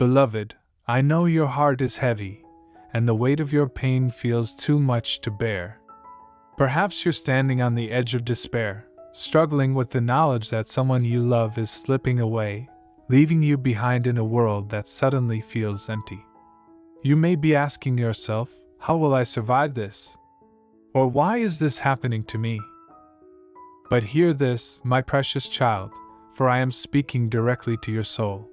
Beloved, I know your heart is heavy, and the weight of your pain feels too much to bear. Perhaps you're standing on the edge of despair, struggling with the knowledge that someone you love is slipping away, leaving you behind in a world that suddenly feels empty. You may be asking yourself, how will I survive this? Or why is this happening to me? But hear this, my precious child, for I am speaking directly to your soul.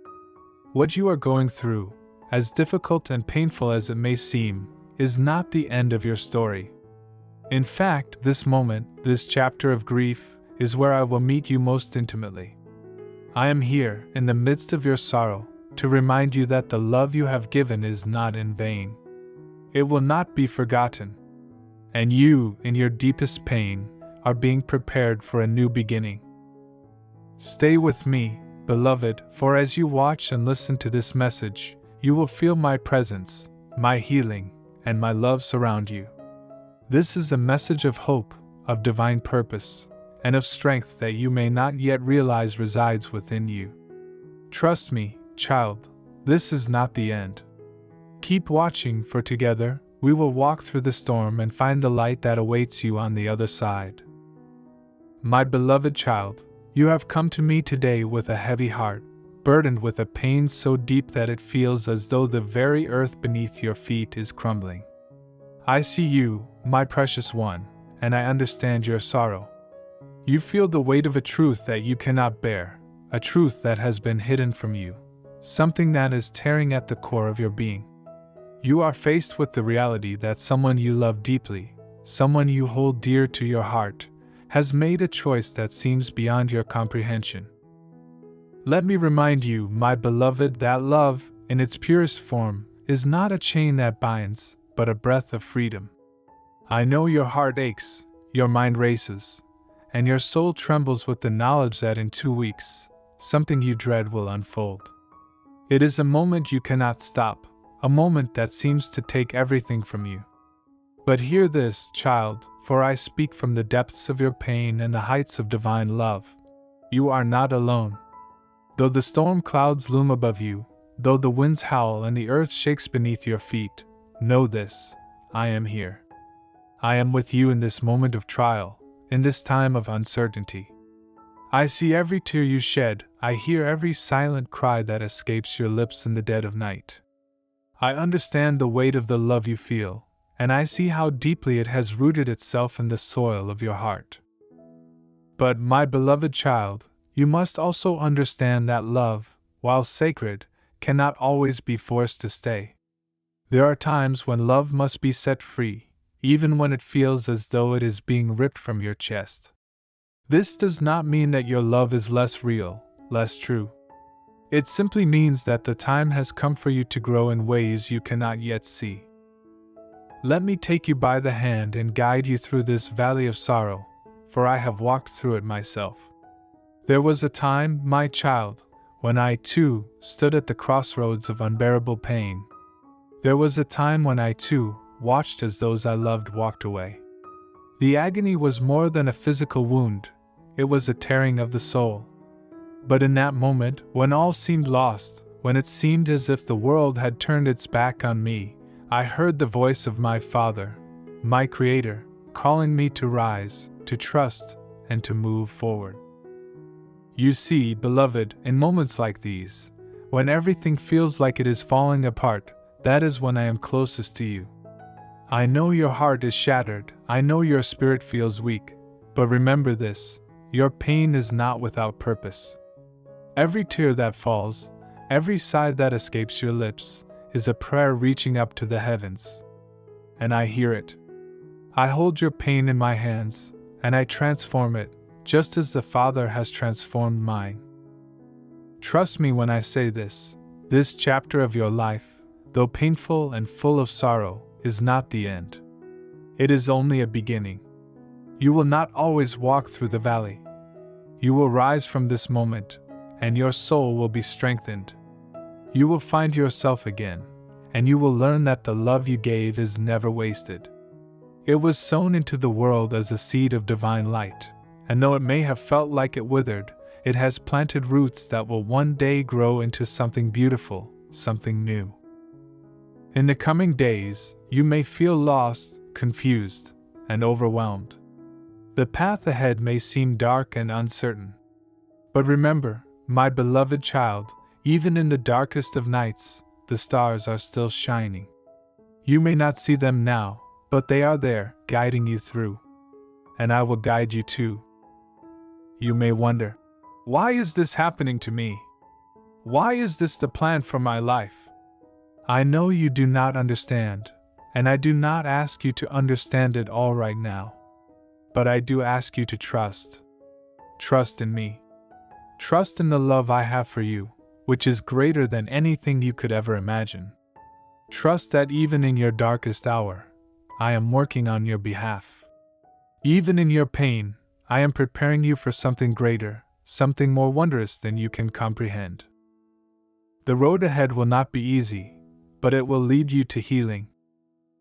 What you are going through, as difficult and painful as it may seem, is not the end of your story. In fact, this moment, this chapter of grief, is where I will meet you most intimately. I am here, in the midst of your sorrow, to remind you that the love you have given is not in vain. It will not be forgotten. And you, in your deepest pain, are being prepared for a new beginning. Stay with me, beloved, for as you watch and listen to this message, you will feel my presence, my healing, and my love surround you. This is a message of hope, of divine purpose, and of strength that you may not yet realize resides within you. Trust me, child, this is not the end. Keep watching, for together, we will walk through the storm and find the light that awaits you on the other side. My beloved child, you have come to me today with a heavy heart, burdened with a pain so deep that it feels as though the very earth beneath your feet is crumbling. I see you, my precious one, and I understand your sorrow. You feel the weight of a truth that you cannot bear, a truth that has been hidden from you, something that is tearing at the core of your being. You are faced with the reality that someone you love deeply, someone you hold dear to your heart, has made a choice that seems beyond your comprehension. Let me remind you, my beloved, that love, in its purest form, is not a chain that binds, but a breath of freedom. I know your heart aches, your mind races, and your soul trembles with the knowledge that in 2 weeks, something you dread will unfold. It is a moment you cannot stop, a moment that seems to take everything from you. But hear this, child, for I speak from the depths of your pain and the heights of divine love. You are not alone. Though the storm clouds loom above you, though the winds howl and the earth shakes beneath your feet, know this, I am here. I am with you in this moment of trial, in this time of uncertainty. I see every tear you shed, I hear every silent cry that escapes your lips in the dead of night. I understand the weight of the love you feel, and I see how deeply it has rooted itself in the soil of your heart. But, my beloved child, you must also understand that love, while sacred, cannot always be forced to stay. There are times when love must be set free, even when it feels as though it is being ripped from your chest. This does not mean that your love is less real, less true. It simply means that the time has come for you to grow in ways you cannot yet see. Let me take you by the hand and guide you through this valley of sorrow, for I have walked through it myself. There was a time, my child, when I too stood at the crossroads of unbearable pain. There was a time when I too watched as those I loved walked away. The agony was more than a physical wound, it was a tearing of the soul. But in that moment, when all seemed lost, when it seemed as if the world had turned its back on me, I heard the voice of my Father, my Creator, calling me to rise, to trust, and to move forward. You see, beloved, in moments like these, when everything feels like it is falling apart, that is when I am closest to you. I know your heart is shattered, I know your spirit feels weak, but remember this, your pain is not without purpose. Every tear that falls, every sigh that escapes your lips, is a prayer reaching up to the heavens. And I hear it. I hold your pain in my hands, and I transform it, just as the Father has transformed mine. Trust me when I say this chapter of your life, though painful and full of sorrow, is not the end. It is only a beginning. You will not always walk through the valley. You will rise from this moment, and your soul will be strengthened. You will find yourself again, and you will learn that the love you gave is never wasted. It was sown into the world as a seed of divine light, and though it may have felt like it withered, it has planted roots that will one day grow into something beautiful, something new. In the coming days, you may feel lost, confused, and overwhelmed. The path ahead may seem dark and uncertain. But remember, my beloved child, even in the darkest of nights, the stars are still shining. You may not see them now, but they are there, guiding you through. And I will guide you too. You may wonder, why is this happening to me? Why is this the plan for my life? I know you do not understand, and I do not ask you to understand it all right now. But I do ask you to trust. Trust in me. Trust in the love I have for you, which is greater than anything you could ever imagine. Trust that even in your darkest hour, I am working on your behalf. Even in your pain, I am preparing you for something greater, something more wondrous than you can comprehend. The road ahead will not be easy, but it will lead you to healing.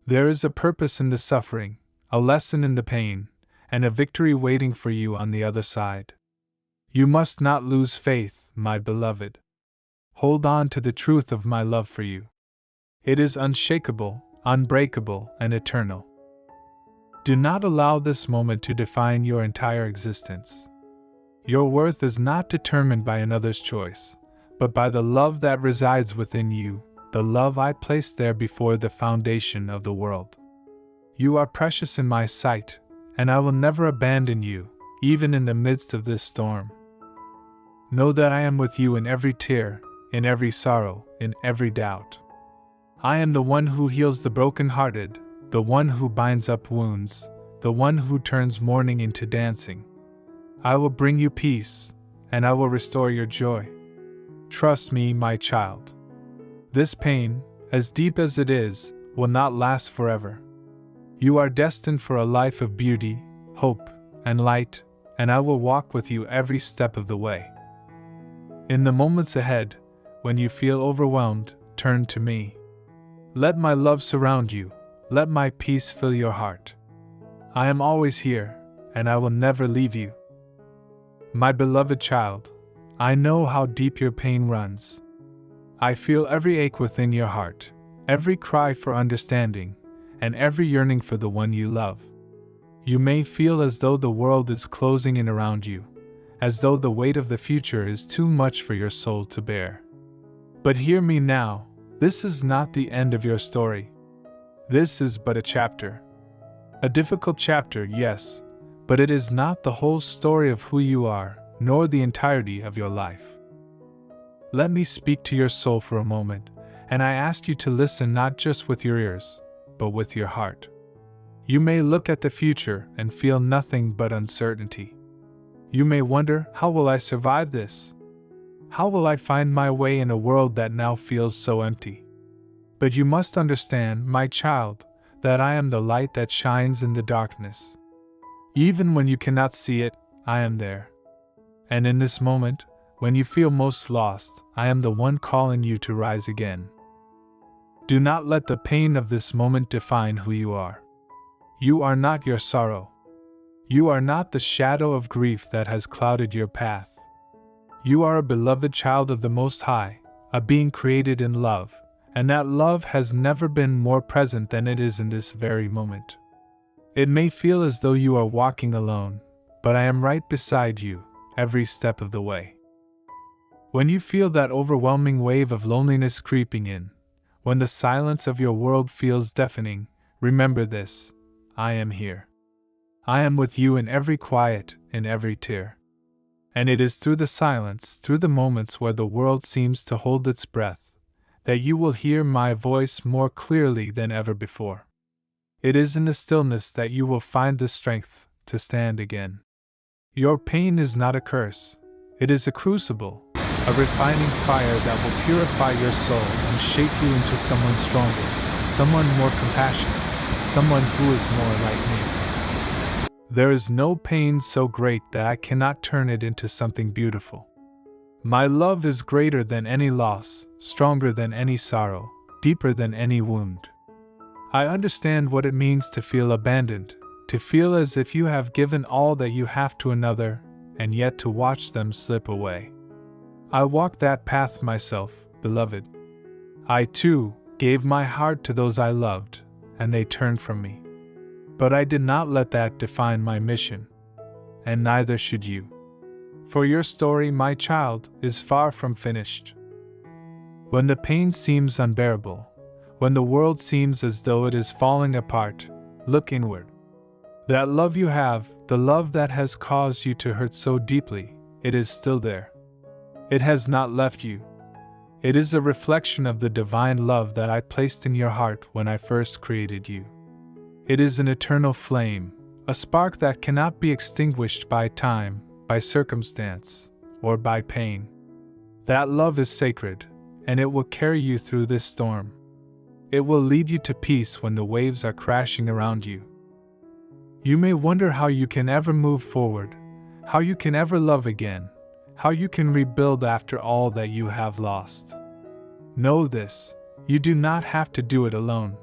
There is a purpose in the suffering, a lesson in the pain, and a victory waiting for you on the other side. You must not lose faith, my beloved. Hold on to the truth of my love for you. It is unshakable, unbreakable, and eternal. Do not allow this moment to define your entire existence. Your worth is not determined by another's choice, but by the love that resides within you, the love I placed there before the foundation of the world. You are precious in my sight, and I will never abandon you, even in the midst of this storm. Know that I am with you in every tear, in every sorrow, in every doubt. I am the one who heals the broken-hearted, the one who binds up wounds, the one who turns mourning into dancing. I will bring you peace, and I will restore your joy. Trust me, my child. This pain, as deep as it is, will not last forever. You are destined for a life of beauty, hope, and light, and I will walk with you every step of the way. In the moments ahead, when you feel overwhelmed, turn to me. Let my love surround you, let my peace fill your heart. I am always here, and I will never leave you. My beloved child, I know how deep your pain runs. I feel every ache within your heart, every cry for understanding, and every yearning for the one you love. You may feel as though the world is closing in around you, as though the weight of the future is too much for your soul to bear. But hear me now, this is not the end of your story. This is but a chapter. A difficult chapter, yes, but it is not the whole story of who you are, nor the entirety of your life. Let me speak to your soul for a moment, and I ask you to listen not just with your ears, but with your heart. You may look at the future and feel nothing but uncertainty. You may wonder, how will I survive this? How will I find my way in a world that now feels so empty? But you must understand, my child, that I am the light that shines in the darkness. Even when you cannot see it, I am there. And in this moment, when you feel most lost, I am the one calling you to rise again. Do not let the pain of this moment define who you are. You are not your sorrow. You are not the shadow of grief that has clouded your path. You are a beloved child of the Most High, a being created in love, and that love has never been more present than it is in this very moment. It may feel as though you are walking alone, but I am right beside you, every step of the way. When you feel that overwhelming wave of loneliness creeping in, when the silence of your world feels deafening, remember this: I am here. I am with you in every quiet, in every tear. And it is through the silence, through the moments where the world seems to hold its breath, that you will hear my voice more clearly than ever before. It is in the stillness that you will find the strength to stand again. Your pain is not a curse. It is a crucible, a refining fire that will purify your soul and shape you into someone stronger, someone more compassionate, someone who is more like me. There is no pain so great that I cannot turn it into something beautiful. My love is greater than any loss, stronger than any sorrow, deeper than any wound. I understand what it means to feel abandoned, to feel as if you have given all that you have to another, and yet to watch them slip away. I walk that path myself, beloved. I too gave my heart to those I loved, and they turned from me. But I did not let that define my mission, and neither should you. For your story, my child, is far from finished. When the pain seems unbearable, when the world seems as though it is falling apart, look inward. That love you have, the love that has caused you to hurt so deeply, it is still there. It has not left you. It is a reflection of the divine love that I placed in your heart when I first created you. It is an eternal flame, a spark that cannot be extinguished by time, by circumstance, or by pain. That love is sacred, and it will carry you through this storm. It will lead you to peace when the waves are crashing around you. You may wonder how you can ever move forward, how you can ever love again, how you can rebuild after all that you have lost. Know this, you do not have to do it alone.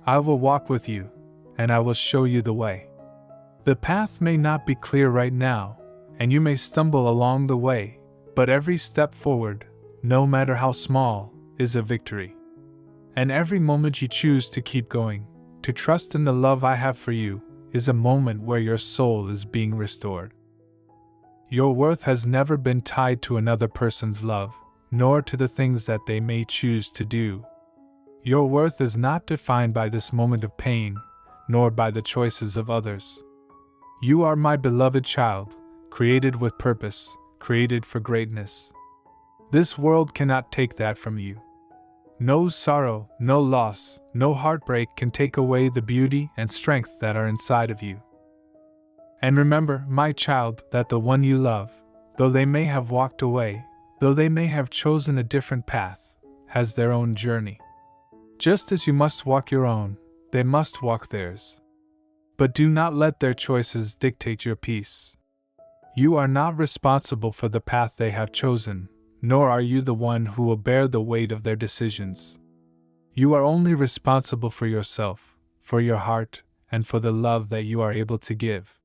I will walk with you, and I will show you the way. The path may not be clear right now, and you may stumble along the way, but every step forward, no matter how small, is a victory. And every moment you choose to keep going, to trust in the love I have for you, is a moment where your soul is being restored. Your worth has never been tied to another person's love, nor to the things that they may choose to do. Your worth is not defined by this moment of pain, nor by the choices of others. You are my beloved child, created with purpose, created for greatness. This world cannot take that from you. No sorrow, no loss, no heartbreak can take away the beauty and strength that are inside of you. And remember, my child, that the one you love, though they may have walked away, though they may have chosen a different path, has their own journey. Just as you must walk your own, they must walk theirs. But do not let their choices dictate your peace. You are not responsible for the path they have chosen, nor are you the one who will bear the weight of their decisions. You are only responsible for yourself, for your heart, and for the love that you are able to give.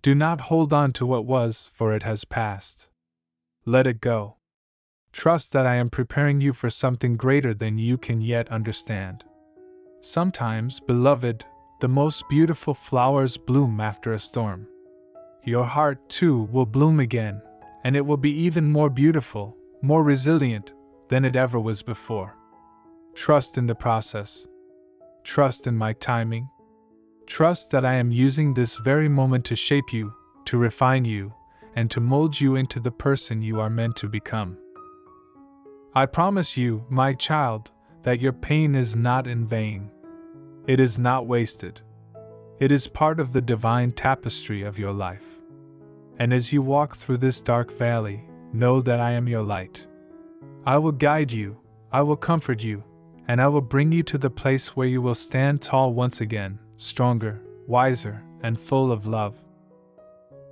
Do not hold on to what was, for it has passed. Let it go. Trust that I am preparing you for something greater than you can yet understand. Sometimes, beloved, the most beautiful flowers bloom after a storm. Your heart, too, will bloom again, and it will be even more beautiful, more resilient than it ever was before. Trust in the process. Trust in my timing. Trust that I am using this very moment to shape you, to refine you, and to mold you into the person you are meant to become. I promise you, my child, that your pain is not in vain. It is not wasted. It is part of the divine tapestry of your life. And as you walk through this dark valley, know that I am your light. I will guide you, I will comfort you, and I will bring you to the place where you will stand tall once again, stronger, wiser, and full of love.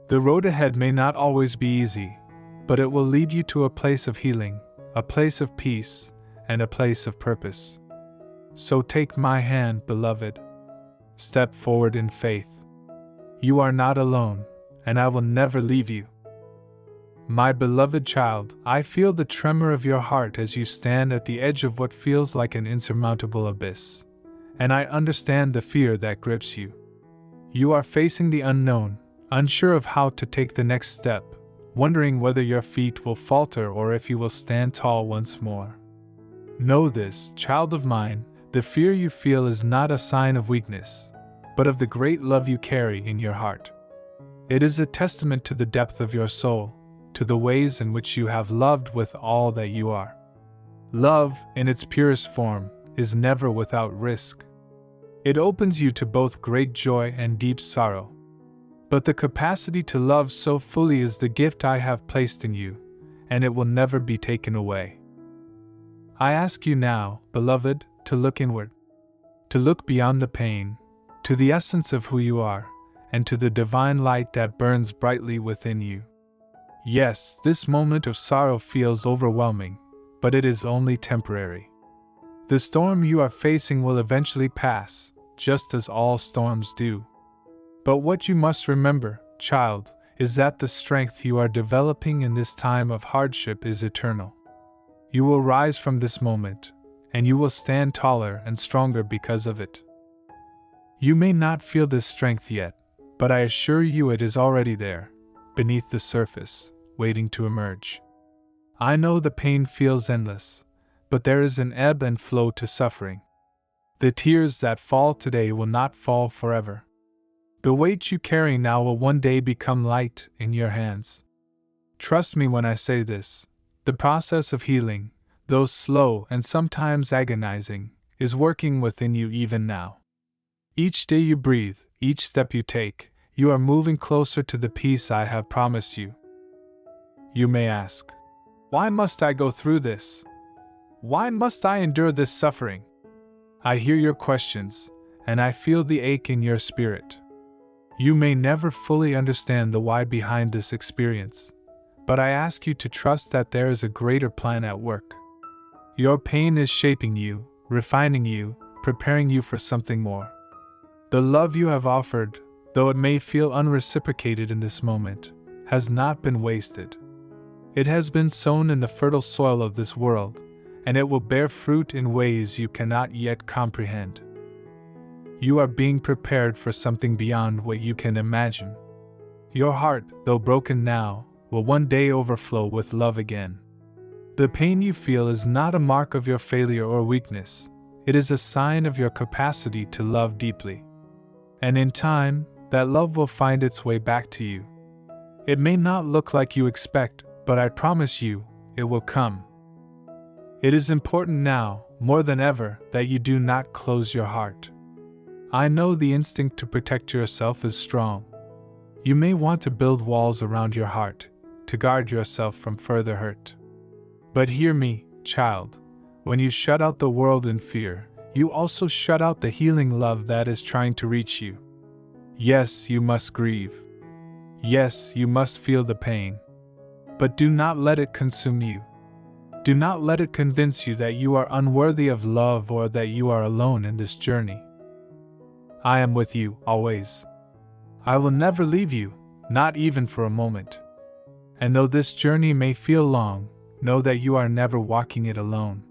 The road ahead may not always be easy, but it will lead you to a place of healing, a place of peace, and a place of purpose. So take my hand, beloved. Step forward in faith. You are not alone, and I will never leave you. My beloved child, I feel the tremor of your heart as you stand at the edge of what feels like an insurmountable abyss, and I understand the fear that grips you. You are facing the unknown, unsure of how to take the next step, wondering whether your feet will falter or if you will stand tall once more. Know this, child of mine, the fear you feel is not a sign of weakness, but of the great love you carry in your heart. It is a testament to the depth of your soul, to the ways in which you have loved with all that you are. Love, in its purest form, is never without risk. It opens you to both great joy and deep sorrow. But the capacity to love so fully is the gift I have placed in you, and it will never be taken away. I ask you now, beloved, to look inward, to look beyond the pain, to the essence of who you are, and to the divine light that burns brightly within you. Yes, this moment of sorrow feels overwhelming, but it is only temporary. The storm you are facing will eventually pass, just as all storms do. But what you must remember, child, is that the strength you are developing in this time of hardship is eternal. You will rise from this moment, and you will stand taller and stronger because of it. You may not feel this strength yet, but I assure you it is already there, beneath the surface, waiting to emerge. I know the pain feels endless, but there is an ebb and flow to suffering. The tears that fall today will not fall forever. The weight you carry now will one day become light in your hands. Trust me when I say this, the process of healing, though slow and sometimes agonizing, is working within you even now. Each day you breathe, each step you take, you are moving closer to the peace I have promised you. You may ask, why must I go through this? Why must I endure this suffering? I hear your questions, and I feel the ache in your spirit. You may never fully understand the why behind this experience, but I ask you to trust that there is a greater plan at work. Your pain is shaping you, refining you, preparing you for something more. The love you have offered, though it may feel unreciprocated in this moment, has not been wasted. It has been sown in the fertile soil of this world, and it will bear fruit in ways you cannot yet comprehend. You are being prepared for something beyond what you can imagine. Your heart, though broken now, will one day overflow with love again. The pain you feel is not a mark of your failure or weakness, it is a sign of your capacity to love deeply. And in time, that love will find its way back to you. It may not look like you expect, but I promise you, it will come. It is important now, more than ever, that you do not close your heart. I know the instinct to protect yourself is strong. You may want to build walls around your heart, to guard yourself from further hurt. But hear me, child, when you shut out the world in fear, you also shut out the healing love that is trying to reach you. Yes, you must grieve. Yes, you must feel the pain. But do not let it consume you. Do not let it convince you that you are unworthy of love or that you are alone in this journey. I am with you, always. I will never leave you, not even for a moment. And though this journey may feel long, know that you are never walking it alone.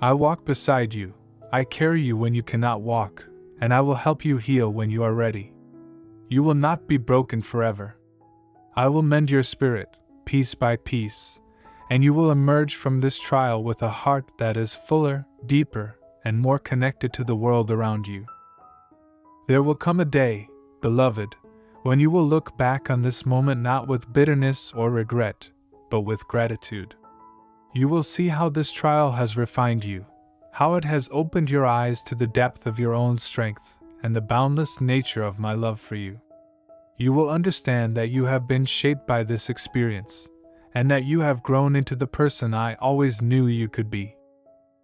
I walk beside you, I carry you when you cannot walk, and I will help you heal when you are ready. You will not be broken forever. I will mend your spirit, piece by piece, and you will emerge from this trial with a heart that is fuller, deeper, and more connected to the world around you. There will come a day, beloved, when you will look back on this moment not with bitterness or regret, but with gratitude. You will see how this trial has refined you, how it has opened your eyes to the depth of your own strength and the boundless nature of my love for you. You will understand that you have been shaped by this experience, and that you have grown into the person I always knew you could be.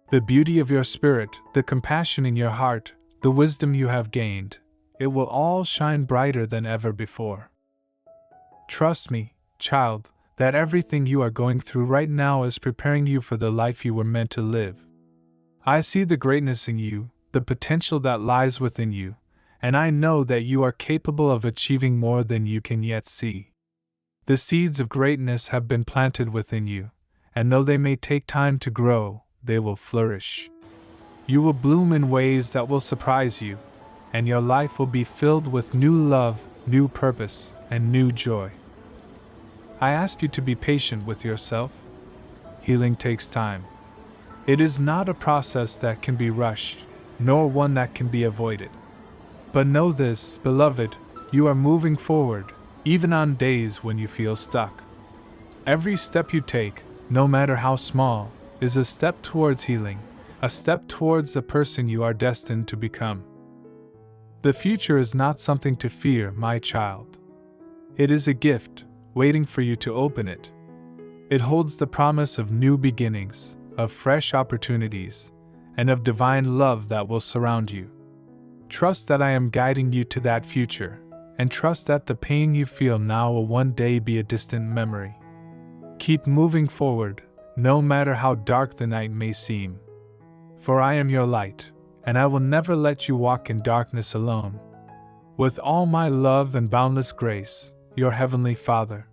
The beauty of your spirit, the compassion in your heart, the wisdom you have gained, it will all shine brighter than ever before. Trust me, child, that everything you are going through right now is preparing you for the life you were meant to live. I see the greatness in you, the potential that lies within you, and I know that you are capable of achieving more than you can yet see. The seeds of greatness have been planted within you, and though they may take time to grow, they will flourish. You will bloom in ways that will surprise you, and your life will be filled with new love, new purpose, and new joy. I ask you to be patient with yourself. Healing takes time. It is not a process that can be rushed, nor one that can be avoided. But know this, beloved, you are moving forward, even on days when you feel stuck. Every step you take, no matter how small, is a step towards healing, a step towards the person you are destined to become. The future is not something to fear, my child. It is a gift, waiting for you to open it. It holds the promise of new beginnings, of fresh opportunities, and of divine love that will surround you. Trust that I am guiding you to that future, and trust that the pain you feel now will one day be a distant memory. Keep moving forward, no matter how dark the night may seem. For I am your light, and I will never let you walk in darkness alone. With all my love and boundless grace, your Heavenly Father.